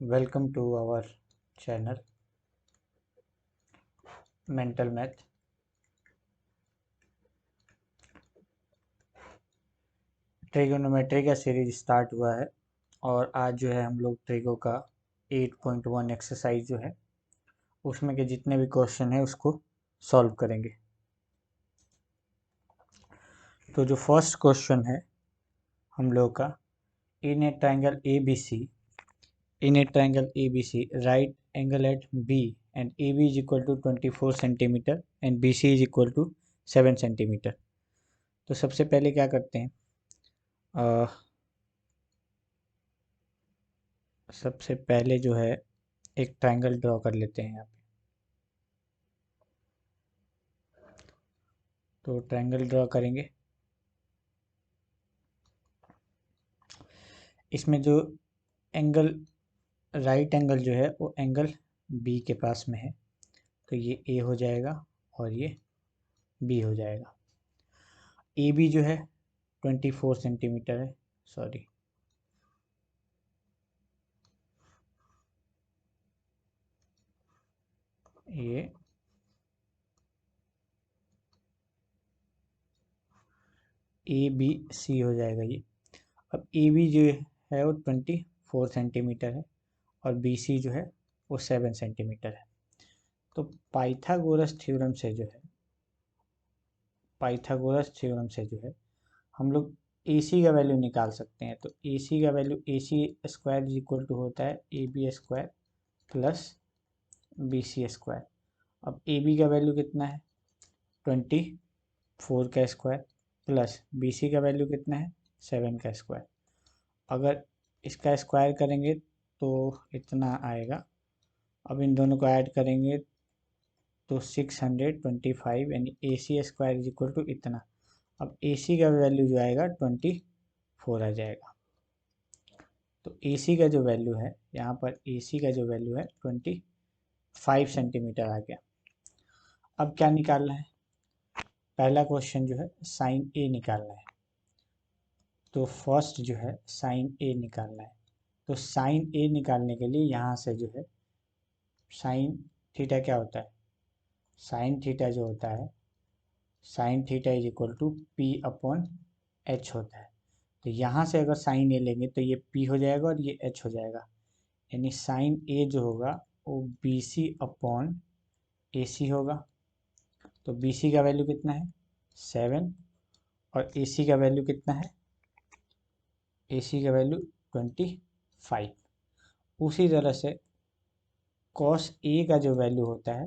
Welcome to our channel Mental Math। Trigonometry का series start हुआ है और आज जो है हम लोग ट्रिगो का 8.1 एक्सरसाइज जो है उसमें के जितने भी क्वेश्चन है उसको सॉल्व करेंगे। तो जो फर्स्ट क्वेश्चन है हम लोग का, in a triangle A B C right angle at B and A B is equal to 24 centimetre and B C is equal to 7 centimetre. तो सबसे पहले क्या करते हैं, सबसे पहले जो है एक ट्रायंगल ड्रॉ कर लेते हैं यहाँ पे। तो ट्रायंगल ड्रॉ करेंगे, इसमें जो एंगल राइट एंगल जो है वो एंगल बी के पास में है, तो ये ए हो जाएगा और ये बी हो जाएगा। ए बी जो है 24 सेंटीमीटर है, सॉरी ये ए बी सी हो जाएगा ये। अब ए बी जो है वो 24 सेंटीमीटर है और बी सी जो है वो 7 सेंटीमीटर है। तो पाइथागोरस थ्योरम से जो है हम लोग ए सी का वैल्यू निकाल सकते हैं। तो ए सी का value A C square is equal to होता है A B square plus B C square. अब ए बी का वैल्यू कितना है 24 का स्क्वायर प्लस बी सी का वैल्यू कितना है 7 का स्क्वायर। अगर इसका स्क्वायर करेंगे तो इतना आएगा। अब इन दोनों को ऐड करेंगे तो 625 यानी ए C square is equal to इतना। अब ए सी का वैल्यू जो आएगा 24 आ जाएगा। तो ए सी का जो वैल्यू है यहाँ पर ए सी का जो वैल्यू है 25 सेंटीमीटर आ गया। अब क्या निकालना है, पहला क्वेश्चन जो है साइन ए निकालना है। तो फर्स्ट जो है साइन ए निकालना है। तो साइन ए निकालने के लिए यहाँ से जो है साइन थीटा क्या होता है, साइन थीटा जो होता है sine theta is equal to P upon H होता है। तो यहाँ से अगर साइन ए लेंगे तो ये पी हो जाएगा और ये एच हो जाएगा, यानी साइन ए जो होगा वो बी सी अपॉन ए सी होगा। तो बी सी का वैल्यू कितना है 7 और ए सी का वैल्यू कितना है, ए सी का वैल्यू 25। उसी तरह से कॉस ए का जो वैल्यू होता है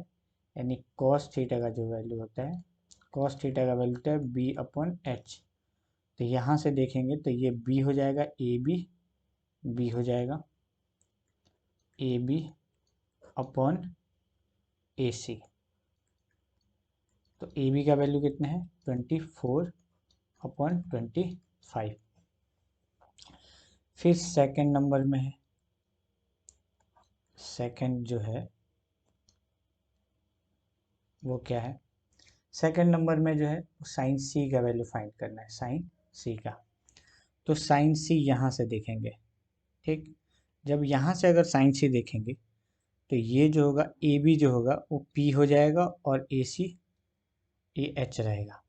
यानी कॉस थीटा का जो वैल्यू होता है, कॉस थीटा का वैल्यू होता है बी अपॉन एच। तो यहाँ से देखेंगे तो ये बी हो जाएगा ए बी, बी हो जाएगा ए बी अपॉन ए सी। तो ए बी का वैल्यू कितना है 24 अपॉन 25। फिर सेकंड नंबर में है, सेकंड जो है वो क्या है, सेकंड नंबर में जो है साइन सी का वैल्यू फाइंड करना है, साइन सी का। तो साइन सी यहाँ से देखेंगे, ठीक। जब यहाँ से अगर साइन सी देखेंगे तो ये जो होगा ए बी जो होगा वो पी हो जाएगा और ए सी ए एच रहेगा।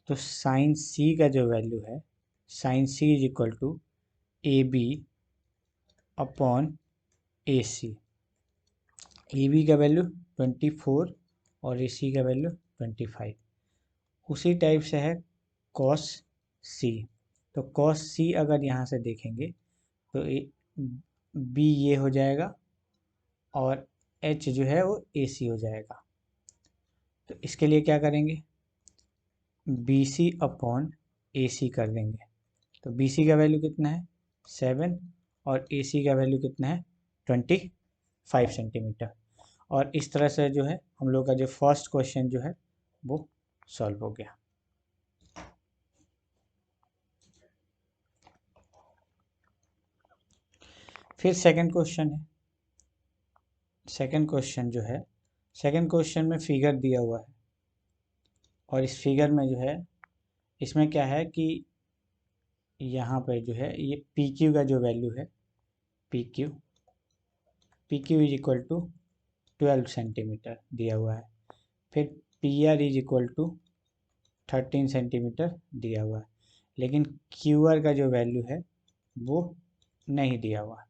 तो साइन सी का जो वैल्यू है sine C is equal to A B upon A C. A B का वैल्यू 24 और ए सी का वैल्यू 25। उसी टाइप से है कॉस सी। तो कॉस सी अगर यहाँ से देखेंगे तो बी ये हो जाएगा और एच जो है वो ए सी हो जाएगा। तो इसके लिए क्या करेंगे, बी सी अपॉन ए सी कर देंगे। तो बी सी का वैल्यू कितना है 7 और ए सी का वैल्यू कितना है 25 सेंटीमीटर। और इस तरह से जो है हम लोग का जो फर्स्ट क्वेश्चन जो है वो सॉल्व हो गया। फिर सेकंड क्वेश्चन है, सेकंड क्वेश्चन जो है सेकंड क्वेश्चन में फिगर दिया हुआ है और इस फिगर में जो है इसमें क्या है कि यहाँ पर जो है ये पी क्यू का जो वैल्यू है P Q P Q is equal to 12 centimetre दिया हुआ है। फिर P R is equal to 13 centimetre दिया हुआ है, लेकिन क्यू आर का जो वैल्यू है वो नहीं दिया हुआ।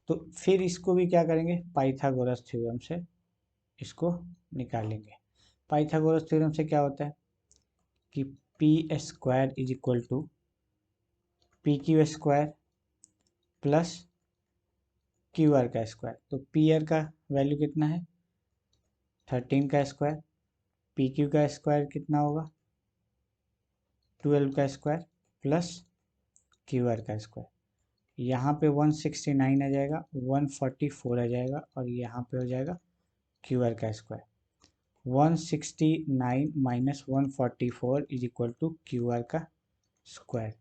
तो फिर इसको भी क्या करेंगे, पाइथागोरस थ्योरम से इसको निकालेंगे। पाइथागोरस थ्योरम से क्या होता है कि P square is equal to P Q square plus Q R का स्क्वायर। तो पी आर का वैल्यू कितना है 13 का स्क्वायर, पी क्यू का स्क्वायर कितना होगा 12 का स्क्वायर प्लस क्यू आर का स्क्वायर। यहाँ पे 169 आ जाएगा, 144 आ जाएगा, और यहाँ पे हो जाएगा क्यू आर का square. 169 minus 144 is equal to Q R का स्क्वायर।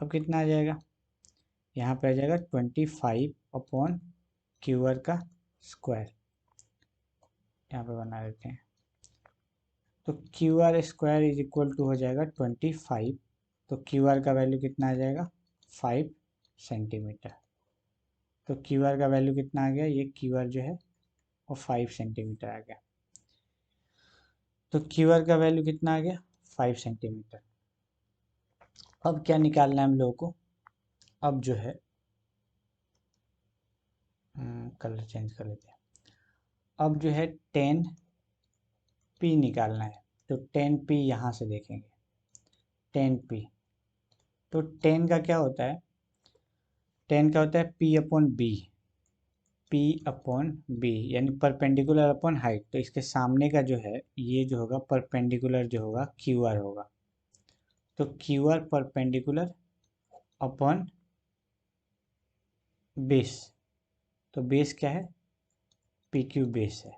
अब कितना आ जाएगा, यहाँ पे आ जाएगा 25 अपॉन क्यू आर का स्क्वायर। यहाँ पे बना देते हैं, तो Q R square is equal to हो जाएगा 25। तो क्यू आर का वैल्यू कितना आ जाएगा 5 सेंटीमीटर। तो क्यू आर का वैल्यू कितना आ गया, ये क्यू आर जो है वो 5 सेंटीमीटर आ गया। तो क्यू आर का वैल्यू कितना आ गया 5 सेंटीमीटर। अब क्या निकालना है हम लोगों को, अब जो है कलर चेंज कर लेते हैं। अब जो है 10 पी निकालना है। तो 10 पी यहाँ से देखेंगे, 10 पी। तो 10 का क्या होता है, 10 का होता है P upon B, P upon B यानी परपेंडिकुलर अपॉन हाइट। तो इसके सामने का जो है ये जो होगा परपेंडिकुलर जो होगा क्यू आर होगा। तो Q are perpendicular upon base. तो बेस क्या है, पी क्यू बेस है।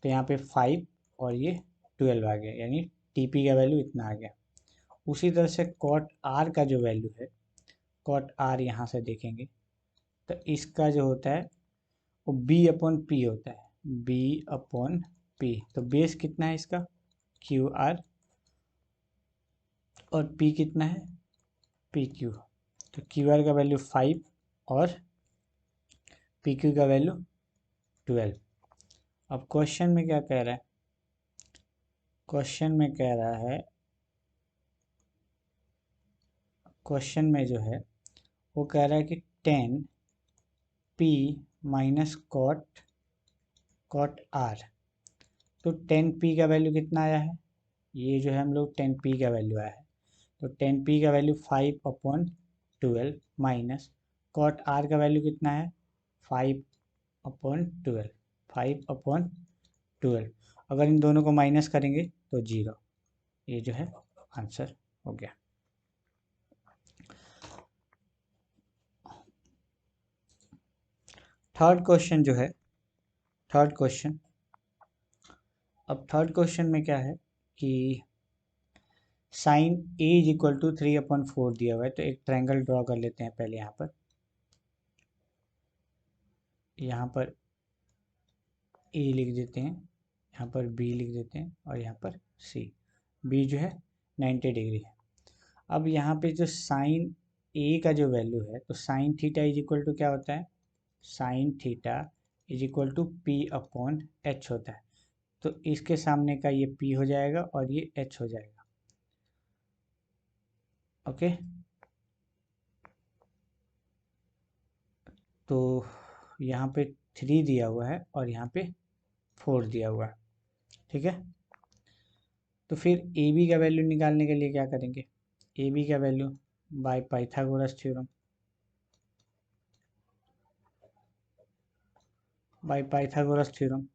तो यहाँ पे 5 और ये 12 आ गया, यानी टी पी का वैल्यू इतना आ गया। उसी तरह से कॉट आर का जो वैल्यू है, कॉट आर यहाँ से देखेंगे तो इसका जो होता है वो बी अपॉन पी होता है, बी अपॉन पी। तो बेस कितना है इसका क्यू आर, और पी कितना है पी क्यू। तो क्यू आर का वैल्यू 5 और पी क्यू का वैल्यू 12। अब क्वेश्चन में क्या कह रहा है, क्वेश्चन में कह रहा है, क्वेश्चन में जो है वो कह रहा है कि 10 पी माइनस कॉट आर। तो 10 पी का वैल्यू कितना आया है, ये जो है हम लोग 10 पी का वैल्यू आया है। तो 10 पी का value 5 upon 12 minus cot R का वैल्यू कितना है 5 अपॉन 12, 5 अपॉन 12। अगर इन दोनों को माइनस करेंगे तो 0। ये जो है आंसर हो गया। थर्ड क्वेश्चन जो है, थर्ड क्वेश्चन, अब थर्ड क्वेश्चन में क्या है कि sine A is equal to 3/4 दिया हुआ है। तो एक ट्रायंगल ड्रॉ कर लेते हैं पहले। यहाँ पर ए लिख देते हैं, यहाँ पर बी लिख देते हैं, और यहाँ पर सी। बी जो है 90 डिग्री है। अब यहाँ पे जो साइन ए का जो वैल्यू है, तो sine theta is equal to क्या होता है, sine theta is equal to P upon H होता है। तो इसके सामने का ये पी हो जाएगा और ये एच हो जाएगा। ओके, तो यहाँ पे 3 दिया हुआ है और यहाँ पे 4 दिया हुआ है। ठीक है, तो फिर ए बी का वैल्यू निकालने के लिए क्या करेंगे, ए बी का value by Pythagoras theorem, by Pythagoras theorem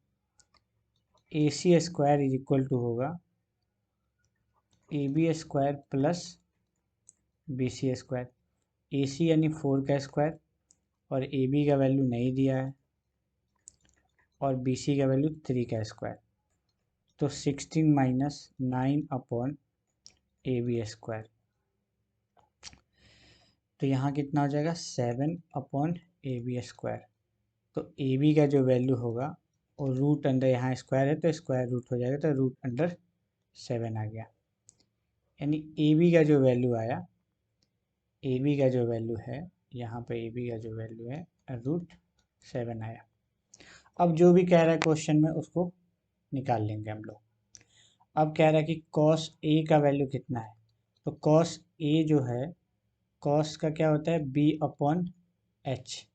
A C square is equal to होगा A B square plus B C square. A C यानी 4 का स्क्वायर, और ए बी का वैल्यू नहीं दिया है, और बी सी का वैल्यू 3 का स्क्वायर। तो 16 minus 9 upon A B square. तो यहाँ कितना हो जाएगा 7 अपॉन ए बी स्क्वायर। तो ए बी का जो वैल्यू होगा और रूट अंडर, यहाँ स्क्वायर है तो स्क्वायर रूट हो जाएगा, तो रूट अंडर 7 आ गया। यानी ए बी का जो वैल्यू आया, ए बी का जो वैल्यू है यहाँ पे, ए बी का जो वैल्यू है रूट 7 आया। अब जो भी कह रहा है क्वेश्चन में उसको निकाल लेंगे हम लोग। अब कह रहा है कि कॉस ए का वैल्यू कितना है, तो कॉस ए जो है, कॉस का क्या होता है बी अपॉन एच।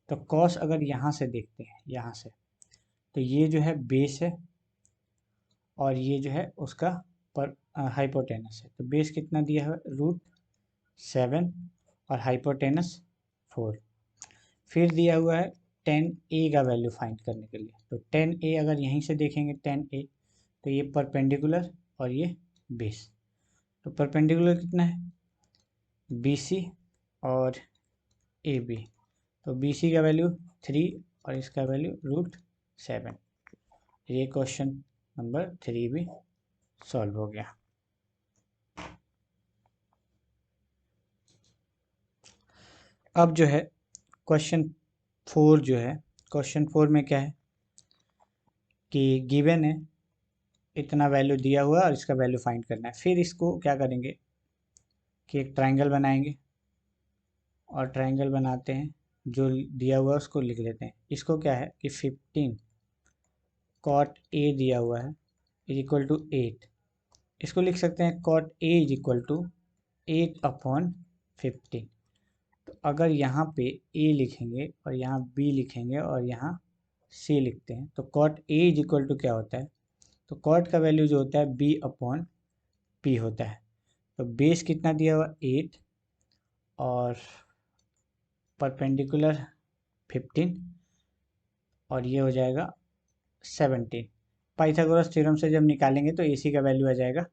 तो कॉस अगर यहाँ से देखते हैं, यहाँ से, तो ये जो है बेस है और ये जो है उसका पर हाइपोटेनस है। तो बेस कितना दिया है √7 और हाइपोटेनस 4। फिर दिया हुआ है 10A का वैल्यू फाइंड करने के लिए। तो 10A अगर यहीं से देखेंगे 10A, तो ये परपेंडिकुलर और ये बेस। तो परपेंडिकुलर कितना है BC और AB। तो BC का वैल्यू 3 और इसका वैल्यू √7। ये क्वेश्चन नंबर 3 भी सॉल्व हो गया। अब जो है क्वेश्चन 4 जो है, क्वेश्चन 4 में क्या है कि गिवन है इतना वैल्यू दिया हुआ और इसका वैल्यू फाइंड करना है। फिर इसको क्या करेंगे कि एक ट्रायंगल बनाएंगे और ट्रायंगल बनाते हैं, जो दिया हुआ है उसको लिख लेते हैं। इसको क्या है कि 15 cot A दिया हुआ है इज इक्वल टू 8। इसको लिख सकते हैं cot A is equal to 8/15। तो अगर यहाँ पे A लिखेंगे और यहाँ B लिखेंगे और यहाँ C लिखते हैं, तो cot A is equal to क्या होता है, तो cot का वैल्यू जो होता है B/P होता है। तो बेस कितना दिया हुआ 8 और परपेंडिकुलर 15 और ये हो जाएगा 17। पाइथागोरस थ्योरम से जब निकालेंगे तो AC का वैल्यू आ जाएगा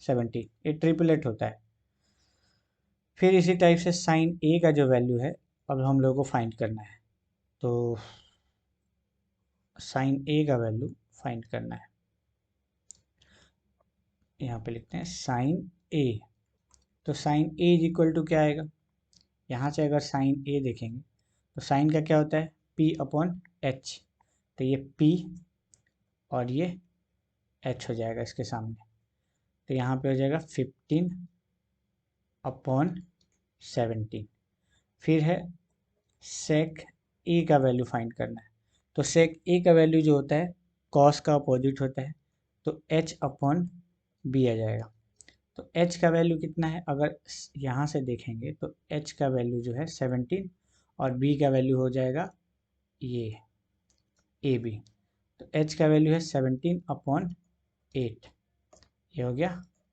17। ये ट्रिपलेट होता है। फिर इसी टाइप से साइन A का जो वैल्यू है अब हम लोग को फाइंड करना है। तो साइन A का वैल्यू फाइंड करना है। यहाँ पे लिखते हैं साइन A। तो sine A is equal to क्या आएगा, यहाँ से अगर साइन A देखेंगे तो साइन का क्या होता है P/H। तो ये P और ये H हो जाएगा इसके सामने। तो यहाँ पे हो जाएगा 15/17। फिर है सेक A का वैल्यू फाइंड करना है। तो सेक A का वैल्यू जो होता है कॉस का अपोजिट होता है, तो H/B आ जाएगा। तो H का वैल्यू कितना है, अगर यहाँ से देखेंगे तो H का वैल्यू जो है 17 और B का वैल्यू हो जाएगा ये AB। तो H का वैल्यू है 17/8। ये हो गया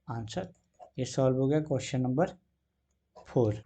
आंसर। ये सॉल्व हो गया क्वेश्चन नंबर 4।